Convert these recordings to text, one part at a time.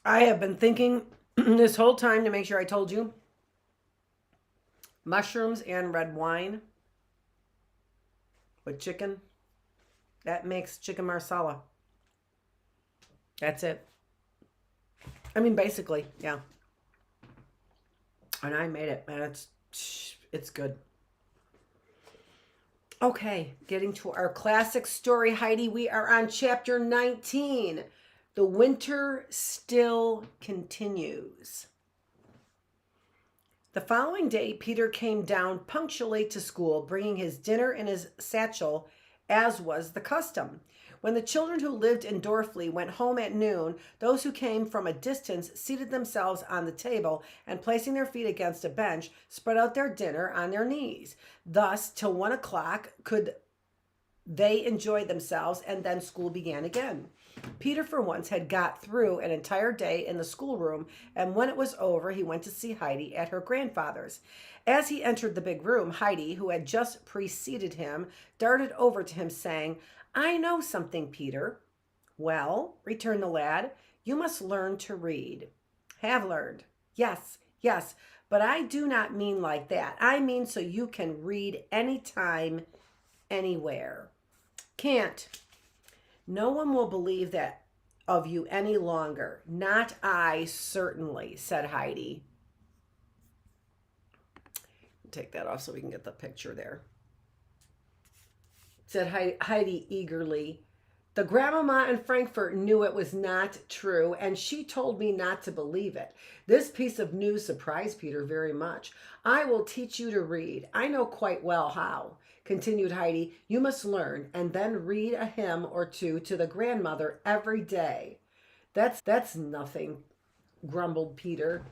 I have been thinking this whole time to make sure I told you mushrooms and red wine with chicken. That makes chicken marsala. That's it. I mean, basically, yeah. And I made it, and it's good. Okay, getting to our classic story, Heidi. We are on chapter 19. The winter still continues. The following day, Peter came down punctually to school, bringing his dinner in his satchel, as was the custom. When the children who lived in Dorfley went home at noon, those who came from a distance seated themselves on the table and, placing their feet against a bench, spread out their dinner on their knees. Thus, till 1 o'clock, could they enjoy themselves, and then school began again. Peter, for once, had got through an entire day in the schoolroom, and when it was over, he went to see Heidi at her grandfather's. As he entered the big room, Heidi, who had just preceded him, darted over to him, saying, "I know something, Peter." "Well," returned the lad, "you must learn to read." "Have learned. Yes, yes, but I do not mean like that. I mean so you can read anytime, anywhere." "Can't. No one will believe that of you any longer. Not I, certainly," said Heidi. Take that off so we can get the picture there. Said Heidi eagerly. "The grandmamma in Frankfurt knew it was not true, and she told me not to believe it." This piece of news surprised Peter very much. "I will teach you to read. I know quite well how," continued Heidi. "You must learn, and then read a hymn or two to the grandmother every day." That's nothing," grumbled Peter.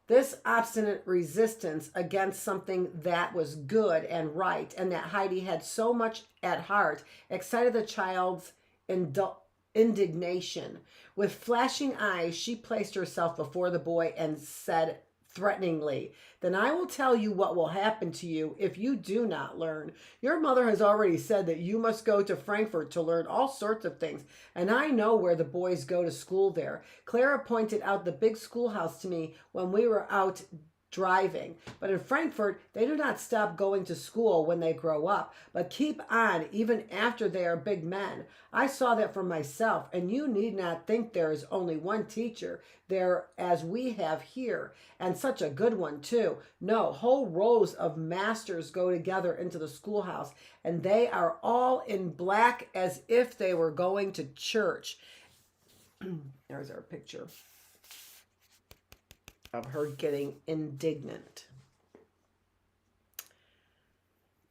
This obstinate resistance against something that was good and right, and that Heidi had so much at heart, excited the child's indignation. With flashing eyes, she placed herself before the boy and said threateningly, "Then I will tell you what will happen to you if you do not learn. Your mother has already said that you must go to Frankfurt to learn all sorts of things, and I know where the boys go to school there. Clara pointed out the big schoolhouse to me when we were out driving. But in Frankfurt, they do not stop going to school when they grow up, but keep on even after they are big men. I saw that for myself, and you need not think there is only one teacher there as we have here, and such a good one too. No, whole rows of masters go together into the schoolhouse, and they are all in black as if they were going to church." There's our picture of her getting indignant.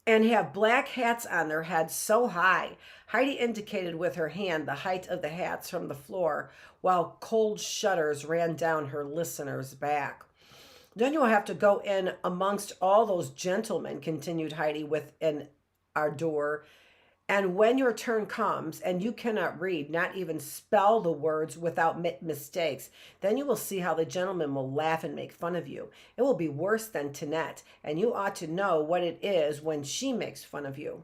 "And have black hats on their heads so high." Heidi indicated with her hand the height of the hats from the floor, while cold shudders ran down her listener's back. "Then you'll have to go in amongst all those gentlemen," continued Heidi with an ardor. "And when your turn comes, and you cannot read, not even spell the words without mistakes, then you will see how the gentlemen will laugh and make fun of you. It will be worse than Tinette, and you ought to know what it is when she makes fun of you."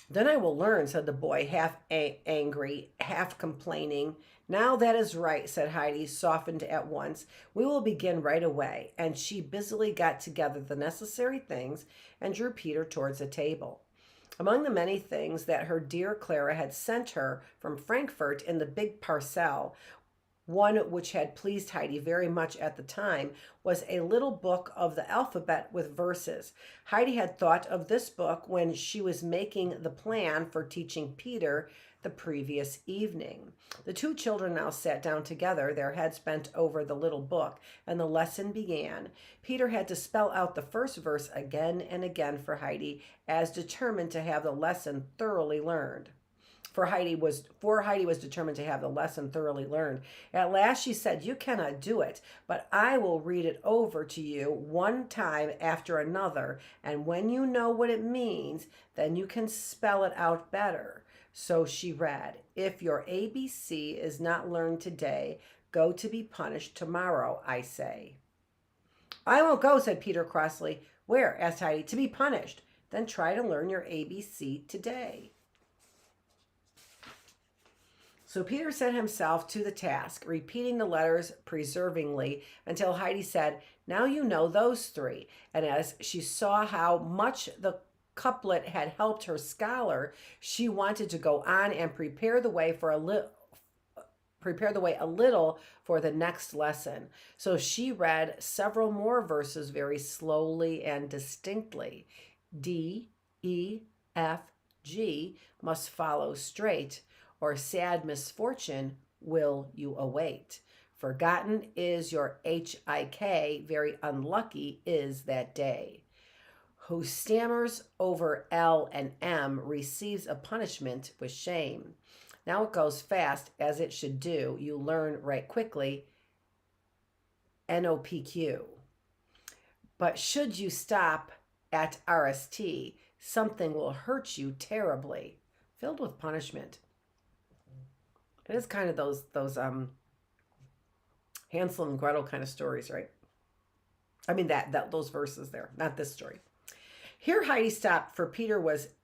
"Then I will learn," said the boy, half angry, half complaining. "Now that is right," said Heidi, softened at once. "We will begin right away." And she busily got together the necessary things and drew Peter towards the table. Among the many things that her dear Clara had sent her from Frankfurt in the big parcel, one which had pleased Heidi very much at the time, was a little book of the alphabet with verses. Heidi had thought of this book when she was making the plan for teaching Peter the previous evening. The two children now sat down together, their heads bent over the little book, and the lesson began. Peter had to spell out the first verse again and again for Heidi, as determined to have the lesson thoroughly learned. Heidi was determined to have the lesson thoroughly learned. At last she said, "You cannot do it, but I will read it over to you one time after another, and when you know what it means, then you can spell it out better." So she read, "If your ABC is not learned today, go to be punished tomorrow, I say." "I won't go," said Peter crossly. "Where?" asked Heidi. "To be punished." "Then try to learn your ABC today." So Peter set himself to the task, repeating the letters perseveringly until Heidi said, "Now you know those three." And as she saw how much the couplet had helped her scholar, she wanted to go on and prepare the way a little for the next lesson. So she read several more verses very slowly and distinctly. D, E, F, G must follow straight, or sad misfortune will you await. Forgotten is your HIK, very unlucky is that day. Who stammers over L and M receives a punishment with shame. Now it goes fast, as it should do. You learn right quickly. NOPQ. But should you stop at RST, something will hurt you terribly. Filled with punishment. It is kind of those Hansel and Gretel kind of stories, right? I mean that those verses there, not this story. Here Heidi stopped, for Peter was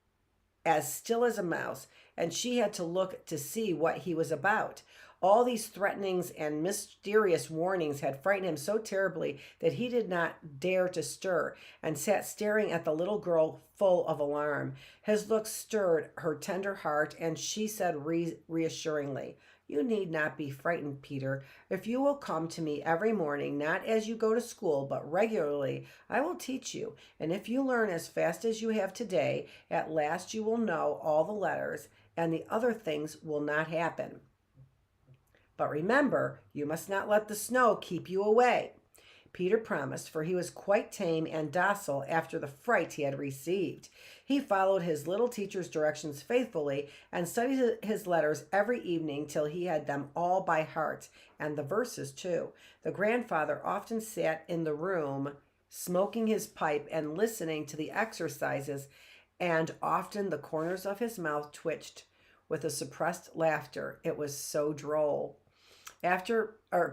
as still as a mouse, and she had to look to see what he was about. All these threatenings and mysterious warnings had frightened him so terribly that he did not dare to stir, and sat staring at the little girl full of alarm. His look stirred her tender heart, and she said reassuringly, "You need not be frightened, Peter. If you will come to me every morning, not as you go to school, but regularly, I will teach you. And if you learn as fast as you have today, at last you will know all the letters, and the other things will not happen. But remember, you must not let the snow keep you away." Peter promised, for he was quite tame and docile after the fright he had received. He followed his little teacher's directions faithfully and studied his letters every evening till he had them all by heart, and the verses too. The grandfather often sat in the room, smoking his pipe and listening to the exercises, and often the corners of his mouth twitched with a suppressed laughter. It was so droll.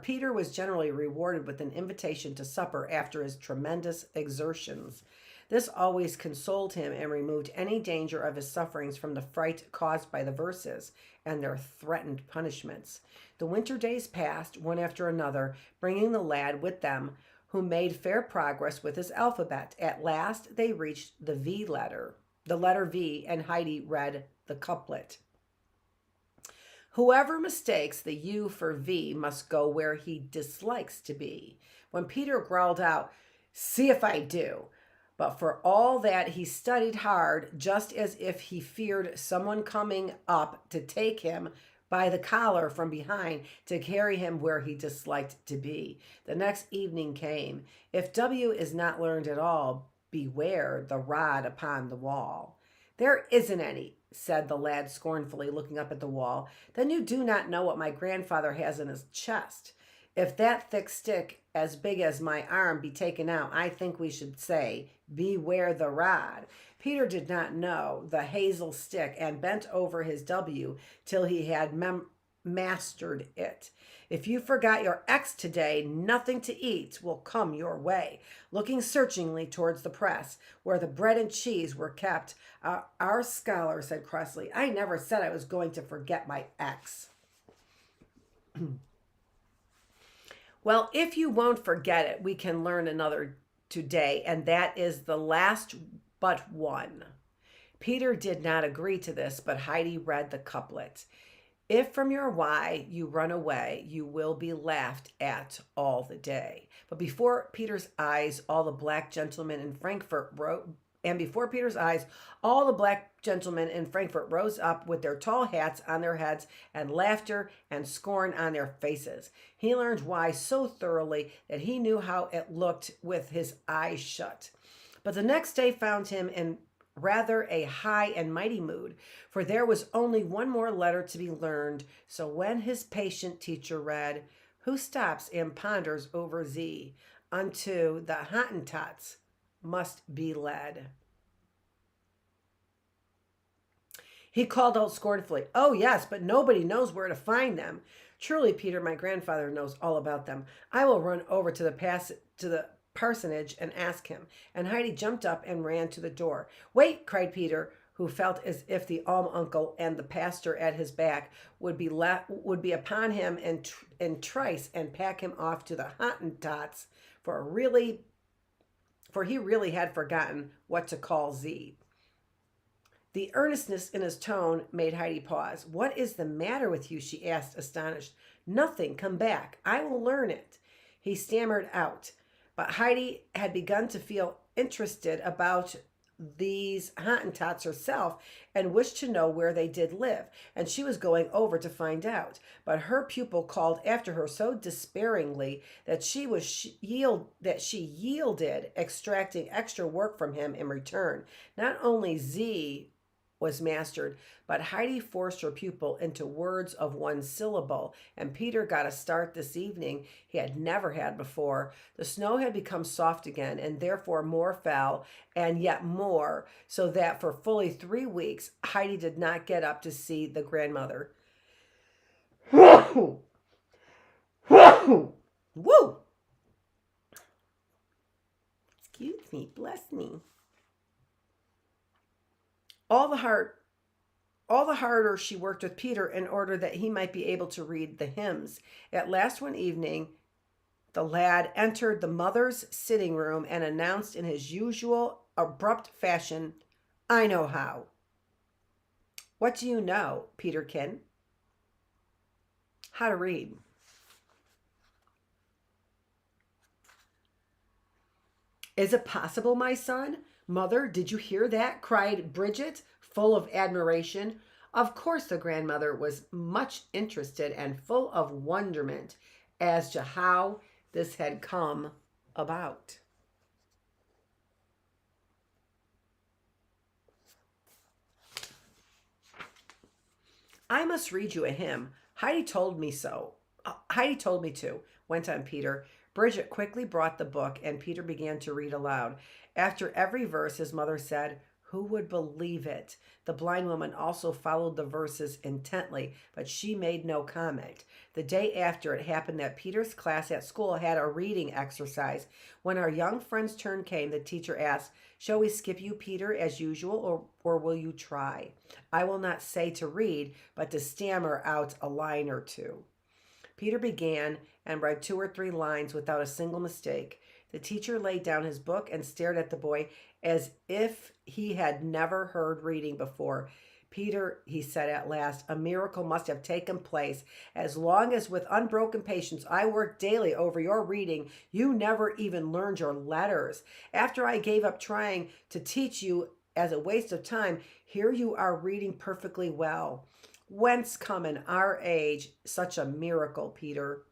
Peter was generally rewarded with an invitation to supper after his tremendous exertions. This always consoled him and removed any danger of his sufferings from the fright caused by the verses and their threatened punishments. The winter days passed, one after another, bringing the lad with them, who made fair progress with his alphabet. At last they reached the letter V, and Heidi read the couplet. Whoever mistakes the U for V must go where he dislikes to be. When Peter growled out, "See if I do." But for all that he studied hard, just as if he feared someone coming up to take him by the collar from behind to carry him where he disliked to be. The next evening came. If W is not learned at all, beware the rod upon the wall. "There isn't any," said the lad scornfully, looking up at the wall. "Then you do not know what my grandfather has in his chest. If that thick stick as big as my arm be taken out, I think we should say, beware the rod." Peter did not know the hazel stick, and bent over his W till he had mastered it. "If you forgot your X today, nothing to eat will come your way." Looking searchingly towards the press, where the bread and cheese were kept, our scholar said crossly, "I never said I was going to forget my X." "Well, if you won't forget it, we can learn another today, and that is the last but one." Peter did not agree to this, but Heidi read the couplet. "If from your Y you run away, you will be laughed at all the day." But before Peter's eyes, all the black gentlemen in Frankfurt rose up with their tall hats on their heads and laughter and scorn on their faces. He learned why so thoroughly that he knew how it looked with his eyes shut. But the next day found him in rather a high and mighty mood, for there was only one more letter to be learned. So when his patient teacher read, "Who stops and ponders over Z, unto the Hottentots must be led," he called out scornfully, "Oh yes, but nobody knows where to find them." "Truly, Peter, my grandfather knows all about them. I will run over to the parsonage and ask him." And Heidi jumped up and ran to the door. "Wait," cried Peter, who felt as if the uncle and the pastor at his back would be upon him and trice and pack him off to the Hottentots for he really had forgotten what to call Z. The earnestness in his tone made Heidi pause. "What is the matter with you?" she asked, astonished. "Nothing. Come back. I will learn it." He stammered out. But Heidi had begun to feel interested about these Hottentots herself and wished to know where they did live, and she was going over to find out. But her pupil called after her so despairingly that she yielded, extracting extra work from him in return. Not only Z was mastered, but Heidi forced her pupil into words of one syllable, and Peter got a start this evening he had never had before. The snow had become soft again, and therefore more fell, and yet more, so that for fully 3 weeks Heidi did not get up to see the grandmother. Woo! Excuse me, bless me. All the harder she worked with Peter in order that he might be able to read the hymns. At last one evening, the lad entered the mother's sitting room and announced in his usual abrupt fashion, "I know how." "What do you know, Peterkin?" "How to read." "Is it possible, my son? Mother, did you hear that?" cried Bridget, full of admiration. Of course, the grandmother was much interested and full of wonderment as to how this had come about. "I must read you a hymn. Heidi told me so. Heidi told me to," went on Peter. Bridget quickly brought the book, and Peter began to read aloud. After every verse, his mother said, "Who would believe it?" The blind woman also followed the verses intently, but she made no comment. The day after, it happened that Peter's class at school had a reading exercise. When our young friend's turn came, the teacher asked, "Shall we skip you, Peter, as usual, or will you try?" "I will not say to read, but to stammer out a line or two." Peter began and read 2 or 3 lines without a single mistake. The teacher laid down his book and stared at the boy as if he had never heard reading before. "Peter," he said at last, "a miracle must have taken place. As long as with unbroken patience I worked daily over your reading, you never even learned your letters. After I gave up trying to teach you as a waste of time, here you are reading perfectly well. Whence come in our age such a miracle, Peter?"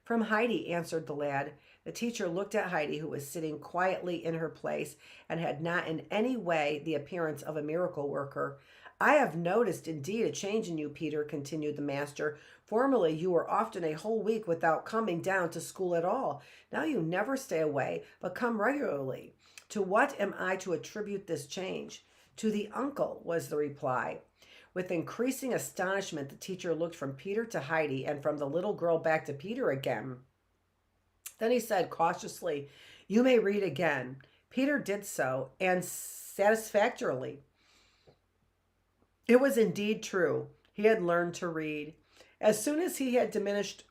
"From Heidi," answered the lad. The teacher looked at Heidi, who was sitting quietly in her place and had not in any way the appearance of a miracle worker. "I have noticed indeed a change in you, Peter," continued the master. "Formerly you were often a whole week without coming down to school at all. Now you never stay away, but come regularly. To what am I to attribute this change?" "To the uncle," was the reply. With increasing astonishment, the teacher looked from Peter to Heidi and from the little girl back to Peter again. Then he said cautiously, "You may read again." Peter did so, and satisfactorily. It was indeed true. He had learned to read. As soon as he had dismissed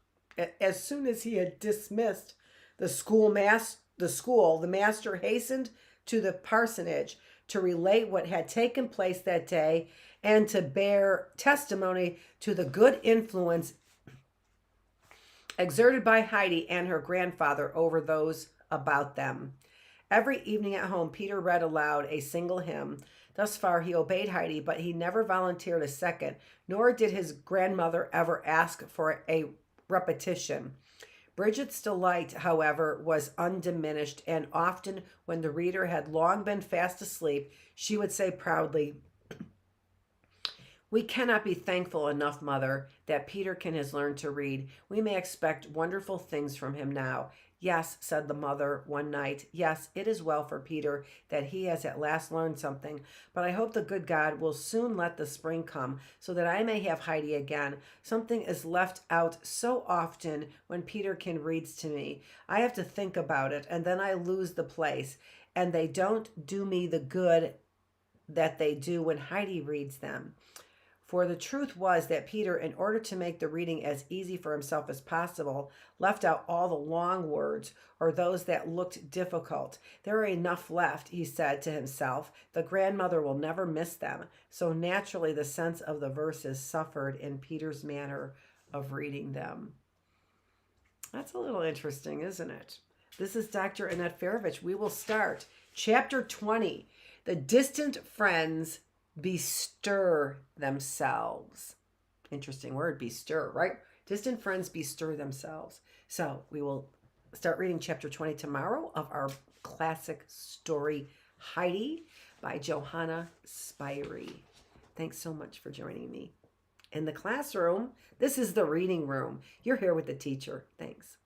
the master hastened to the parsonage to relate what had taken place that day and to bear testimony to the good influence exerted by Heidi and her grandfather over those about them. Every evening at home, Peter read aloud a single hymn. Thus far, he obeyed Heidi, but he never volunteered a second, nor did his grandmother ever ask for a repetition. Bridget's delight, however, was undiminished, and often, when the reader had long been fast asleep, she would say proudly, "We cannot be thankful enough, Mother, that Peterkin has learned to read. We may expect wonderful things from him now." "Yes," said the mother one night. "Yes, it is well for Peter that he has at last learned something. But I hope the good God will soon let the spring come so that I may have Heidi again. Something is left out so often when Peterkin reads to me. I have to think about it, and then I lose the place, and they don't do me the good that they do when Heidi reads them. For the truth was that Peter, in order to make the reading as easy for himself as possible, left out all the long words or those that looked difficult. There are enough left, he said to himself. The grandmother will never miss them. So naturally, the sense of the verses suffered in Peter's manner of reading them. That's a little interesting, isn't it? This is Dr. Annette Feravich. We will start Chapter 20, The Distant Friends Bestir themselves. Interesting word, bestir, right? Distant friends bestir themselves. So we will start reading chapter 20 tomorrow of our classic story, Heidi, by Johanna Spyri. Thanks so much for joining me. In the classroom, this is the reading room. You're here with the teacher. Thanks.